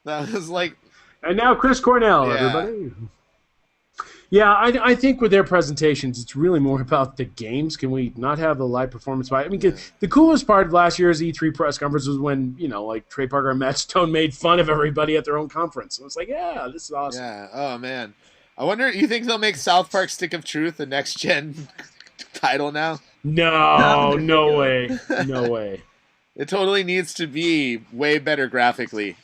That was like, And now Chris Cornell, yeah, everybody. Yeah, I think with their presentations, it's really more about the games. Can we not have the live performance? I mean, 'cause yeah, the coolest part of last year's E3 press conference was when, like Trey Parker and Matt Stone made fun of everybody at their own conference. So it's like, yeah, this is awesome. yeah. Oh man, I wonder. You think they'll make South Park Stick of Truth a next gen title now? No, That'd be no good. way. No way. It totally needs to be way better graphically.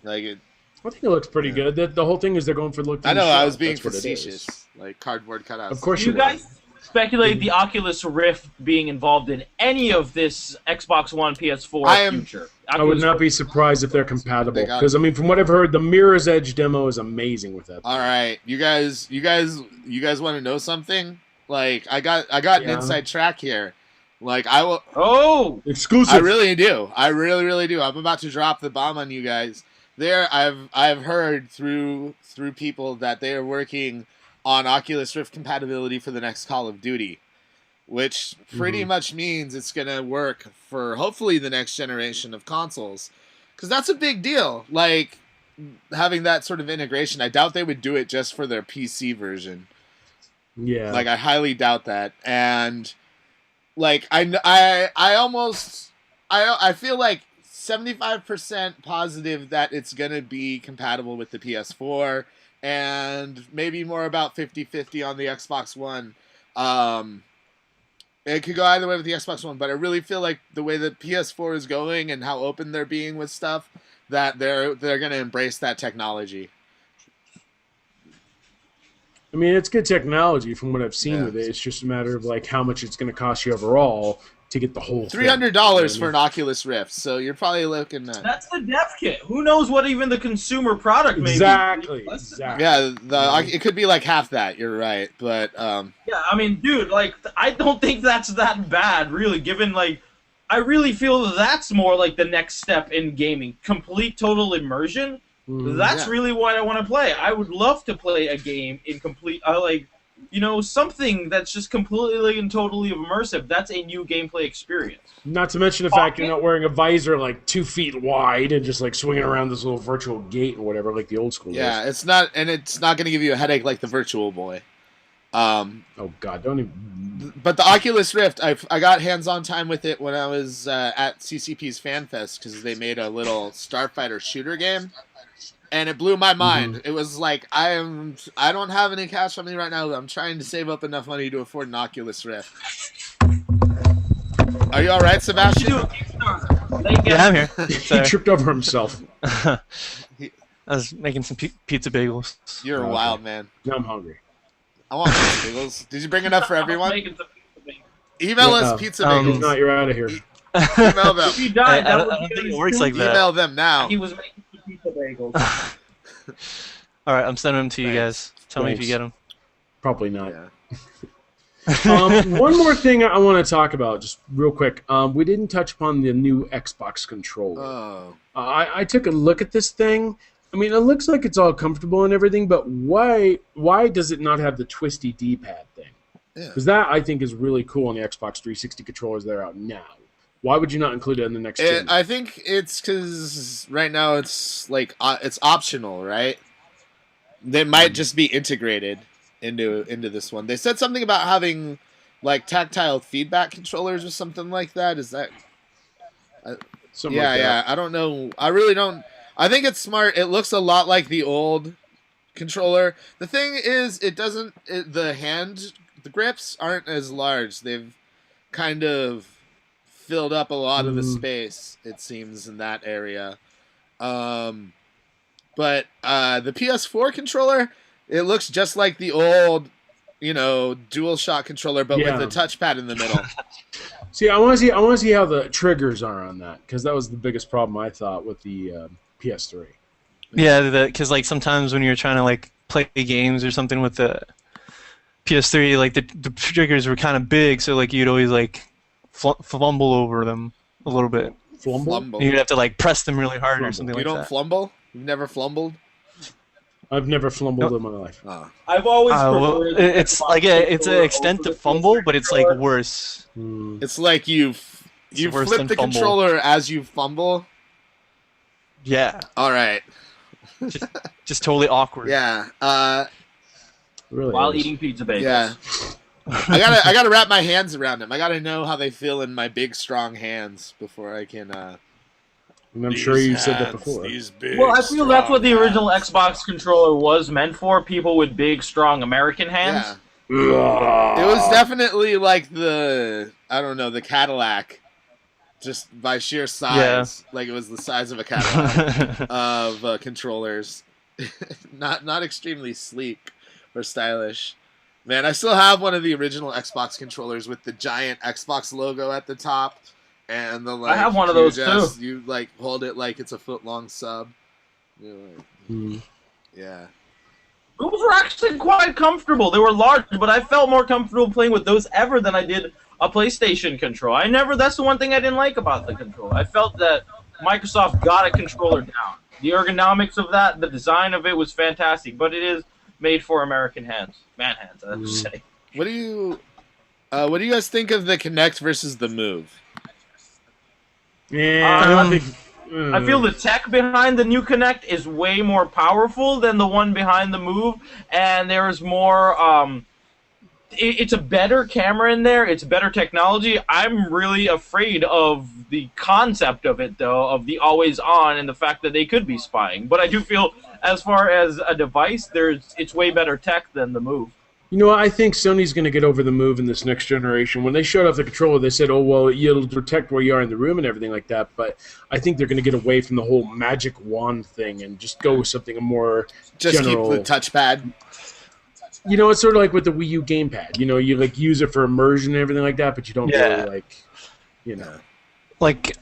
Like it. I think it looks pretty Yeah. good. The whole thing is they're going for the look I from the know. I show. was being That's what it is. facetious, like cardboard Of cutouts. course Do you you were. guys speculate the Oculus Rift being involved in any of this Xbox One, PS4 I am- future? I would Oculus not be Rift. surprised if they're compatible. They got- Because, I mean, from what I've heard, the Mirror's Edge demo is amazing with that. All right, you guys want to know something? Like I got an Yeah. inside track here. Like I will. Oh, Exclusive. I really do. I really, really do. I'm about to drop the bomb on you guys. I've heard through people that they are working on Oculus Rift compatibility for the next Call of Duty, which pretty much means it's gonna work for hopefully the next generation of consoles, because that's a big deal. Like having that sort of integration. I doubt they would do it just for their PC version. Yeah. Like I highly doubt that. And like I feel like 75% positive that it's going to be compatible with the PS4 and maybe more about 50-50 on the Xbox One. It could go either way with the Xbox One, but I really feel like the way the PS4 is going and how open they're being with stuff, that they're going to embrace that technology. I mean, it's good technology from what I've seen Yeah. with it. It's just a matter of, like, how much it's going to cost you overall to get the whole thing. $300 for an Oculus Rift, so you're probably looking at... that's the dev kit. Who knows what even the consumer product may Exactly. be? Exactly. Yeah, it could be like half that. You're right, but Yeah, I mean, dude, like, I don't think that's that bad, really, given, like, I really feel that's more like the next step in gaming. Complete, total immersion. That's Yeah. really what I want to play. I would love to play a game in complete, something that's just completely and totally immersive. That's a new gameplay experience. Not to mention the fact you're not wearing a visor like 2 feet wide and just like swinging around this little virtual gate or whatever, like the old school. yeah, days. it's not going to give you a headache like the Virtual Boy. Oh God, don't even. But the Oculus Rift, I got hands-on time with it when I was at CCP's FanFest because they made a little Starfighter shooter game, and it blew my mind. It was like I don't have any cash on me right now. But I'm trying to save up enough money to afford an Oculus Rift. Are you all right, You do Sebastian? a Kickstarter. They get- Yeah, I'm here. He Sorry. tripped over himself. I was making some pizza bagels. You're a Okay. wild man. Now I'm hungry. I want pizza bagels. Did you bring enough for everyone? Making some pizza bagels. Email Yeah. us pizza Um, If bagels. not, you're out of here. Email them. If he died, I that would don't be think his it works like that. Email them now. He was making some pizza bagels. All right, I'm sending them to you guys. Tell me if you Thanks. get them. Probably not. Yeah. One more thing I want to talk about, just real quick. We didn't touch upon the new Xbox controller. Oh. I took a look at this thing. I mean, it looks like it's all comfortable and everything, but why does it not have the twisty D-pad thing? Yeah. Because that, I think, is really cool on the Xbox 360 controllers that are out now. Why would you not include it in the next gen? I think it's because right now it's like it's optional, right? They might just be integrated into this one. They said something about having like tactile feedback controllers or something like that. Is that? Something Yeah, like that. yeah. I don't know. I really don't. I think it's smart. It looks a lot like the old controller. The thing is, it doesn't. The grips aren't as large. They've kind of filled up a lot of the space, it seems, in that area. But the PS4 controller, it looks just like the old, DualShock controller, but Yeah. with the touchpad in the middle. See, I want to see how the triggers are on that, because that was the biggest problem I thought with the PS3. Yeah, because like sometimes when you're trying to like play games or something with the PS3, like the triggers were kind of big, so like you'd always like fumble over them a little bit. Flumble? You'd have to like press them really hard or Flumble. something You like don't that. flumble? You've never flumbled? I've never flumbled in my life. Oh. I've always Well, preferred it's the like it's an controller extent over to the fumble, PS3 but it's like controller. worse. It's like you worse flip than the fumble. controller as you fumble. Yeah, All right. just totally awkward. Yeah. Really While is. eating pizza bagels. Yeah. I gotta wrap my hands around them. I gotta know how they feel in my big, strong hands before I can. And I'm sure you said that before. These big, Well, I feel that's what the strong original hands. Xbox controller was meant for. People with big, strong American hands. Yeah. It was definitely like the Cadillac, just by sheer size. Like it was the size of a Cadillac of controllers. not extremely sleek or stylish. Man, I still have one of the original Xbox controllers with the giant Xbox logo at the top, and the like. I have one of those too. You like hold it like it's a foot-long sub. You're like, yeah. Those were actually quite comfortable. They were large, but I felt more comfortable playing with those ever than I did a PlayStation control. That's the one thing I didn't like about the controller. I felt that Microsoft got a controller down. The ergonomics of that, the design of it was fantastic, but it is made for American hands. Man hands, I would say. What do you guys think of the Kinect versus the Move? Yeah, I feel the tech behind the new Kinect is way more powerful than the one behind the Move, and there's more. It's a better camera in there. It's better technology. I'm really afraid of the concept of it, though, of the always on and the fact that they could be spying. But I do feel, as far as a device, it's way better tech than the Move. You know, I think Sony's going to get over the Move in this next generation. When they showed off the controller, they said, oh, well, it'll detect where you are in the room and everything like that. But I think they're going to get away from the whole magic wand thing and just go with something more general. Keep the touchpad. You know, it's sort of like with the Wii U gamepad. You know, you like use it for immersion and everything like that, but you don't really like, you know. Like,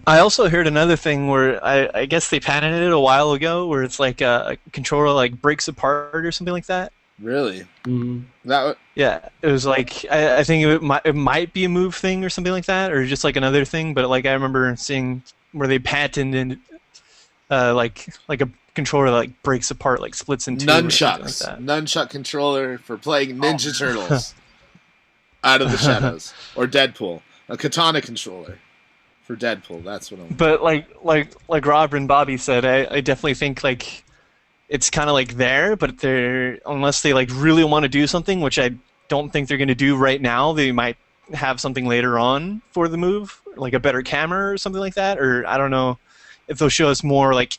I also heard another thing where I guess they patented it a while ago, where it's like a controller like breaks apart or something like that. Really? Mm-hmm. Yeah, it was like I think it might be a Move thing or something like that, or just like another thing. But like I remember seeing where they patented like a controller that like breaks apart, like splits in two. Nunchucks. Like that. Nunchuck controller for playing Ninja Turtles out of the shadows, or Deadpool. A katana controller for Deadpool. That's what I'm. But like Rob and Bobby said, I definitely think like it's kind of like there, but they're unless they like really want to do something, which I don't think they're going to do right now. They might have something later on for the Move, like a better camera or something like that, or I don't know if they'll show us more like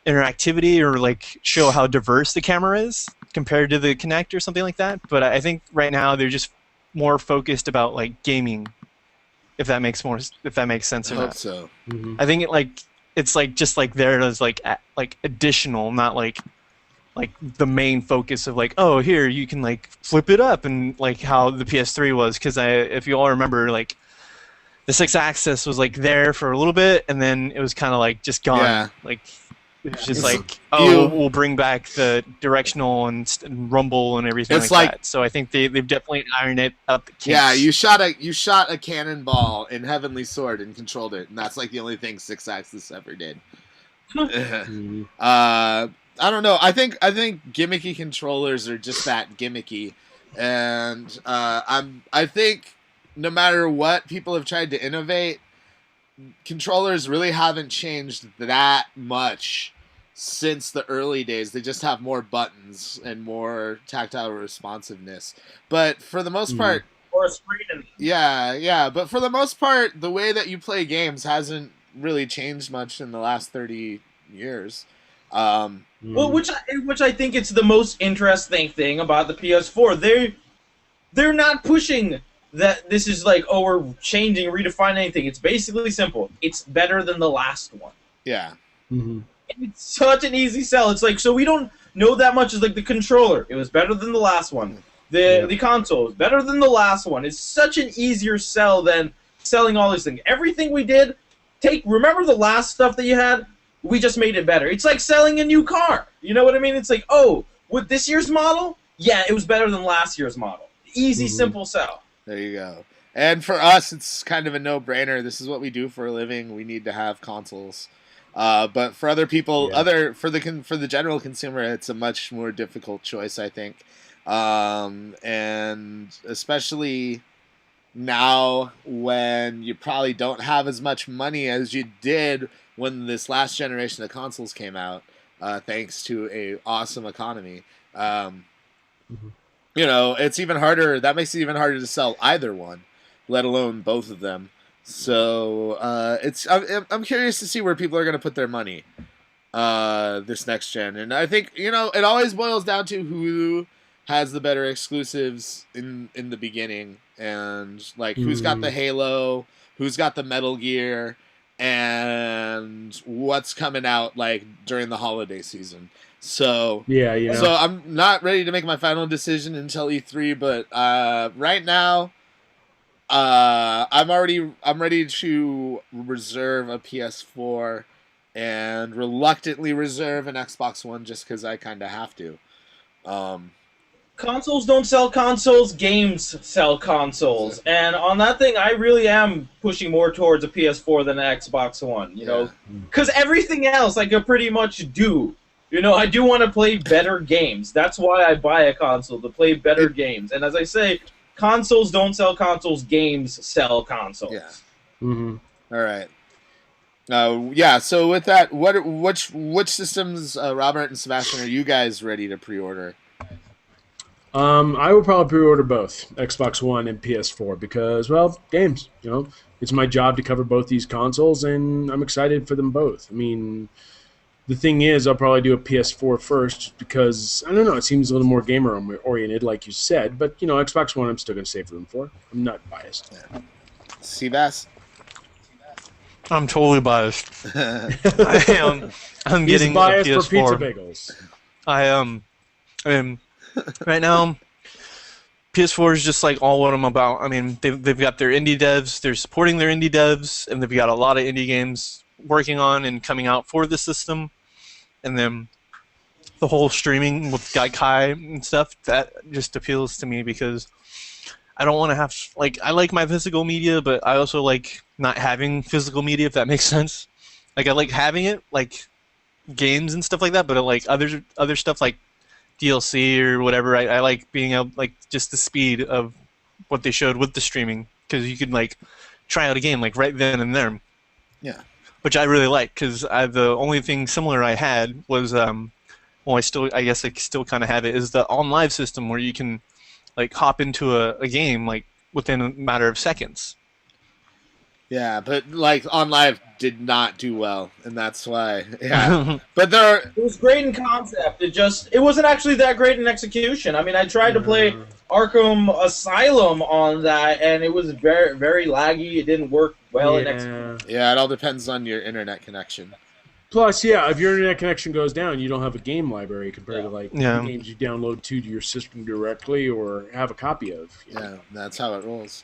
interactivity or like show how diverse the camera is compared to the Kinect or something like that. But I think right now they're just more focused about like gaming, if that makes sense or I hope not. so. Mm-hmm. I think it's like just like there as like additional, not like the main focus of like, oh, here you can like flip it up and like how the PS3 was, because if you all remember, like the 6-axis was like there for a little bit and then it was kind of like just gone. Yeah. Like it was just like, oh, we'll bring back the directional and rumble and everything It's like like- that. So I think they've definitely ironed it up the kinks. Yeah, you shot a cannonball in Heavenly Sword and controlled it, and that's like the only thing 6-axis ever did. Mm-hmm. I don't know. I think gimmicky controllers are just that, gimmicky, and I think no matter what people have tried to innovate, controllers really haven't changed that much since the early days. They just have more buttons and more tactile responsiveness. But for the most part, Or a screen. yeah. But for the most part, the way that you play games hasn't really changed much in the last 30 years. Well, which I think it's the most interesting thing about the PS4. They're not pushing that this is like, oh, we're changing, redefining anything. It's basically simple. It's better than the last one. Yeah. Mm-hmm. It's such an easy sell. It's like, so we don't know that much. Is like the controller. It was better than the last one. The console is better than the last one. It's such an easier sell than selling all these things. Everything we did, remember the last stuff that you had? We just made it better. It's like selling a new car. You know what I mean? It's like, oh, with this year's model, yeah, it was better than last year's model. Easy, simple sell. There you go. And for us, it's kind of a no-brainer. This is what we do for a living. We need to have consoles. But for other people, for the general consumer, it's a much more difficult choice, I think. And especially now when you probably don't have as much money as you did when this last generation of consoles came out, thanks to a awesome economy. You know, it's even harder. That makes it even harder to sell either one, let alone both of them. So I'm curious to see where people are going to put their money this next gen, and I think it always boils down to who has the better exclusives in the beginning, and like who's got the Halo, who's got the Metal Gear, and what's coming out like during the holiday season. So so I'm not ready to make my final decision until E3, but right now I'm ready to reserve a PS4 and reluctantly reserve an Xbox One just because I kind of have to. Consoles don't sell consoles, games sell consoles. And on that thing, I really am pushing more towards a PS4 than an Xbox One, you know? Because everything else I could pretty much do. You know, I do want to play better games. That's why I buy a console, to play better games. And as I say, consoles don't sell consoles, games sell consoles. Yeah. All right. So with that, which systems, Robert and Sebastian, are you guys ready to pre-order? I will probably pre-order both Xbox One and PS4 because, well, games. You know, it's my job to cover both these consoles, and I'm excited for them both. I mean, the thing is, I'll probably do a PS4 first because I don't know. It seems a little more gamer oriented, like you said. But Xbox One, I'm still going to save room for. I'm not biased. Seabass? I'm totally biased. I am. I'm He's getting biased a PS4. for pizza bagels. I am. Right now, PS4 is just like all what I'm about. I mean, they've got their indie devs. They're supporting their indie devs, and they've got a lot of indie games working on and coming out for the system. And then the whole streaming with Gaikai and stuff, that just appeals to me because I don't want to have, like, I like my physical media, but I also like not having physical media, if that makes sense. Like, I like having it, like games and stuff like that, but I like other stuff like DLC or whatever. I like being able, like, just the speed of what they showed with the streaming, because you could, like, try out a game, like, right then and there. Yeah. Which I really like, because the only thing similar I had was, I guess I still kind of have it, is the OnLive system where you can, like, hop into a game, like, within a matter of seconds. Yeah, but, like, OnLive did not do well, and that's why, But it was great in concept, it wasn't actually that great in execution. I mean, I tried to play Arkham Asylum on that, and it was very, very laggy. It didn't work well in execution. Yeah, it all depends on your internet connection. Plus, if your internet connection goes down, you don't have a game library compared to the games you download to your system directly or have a copy of. Yeah, that's how it rolls.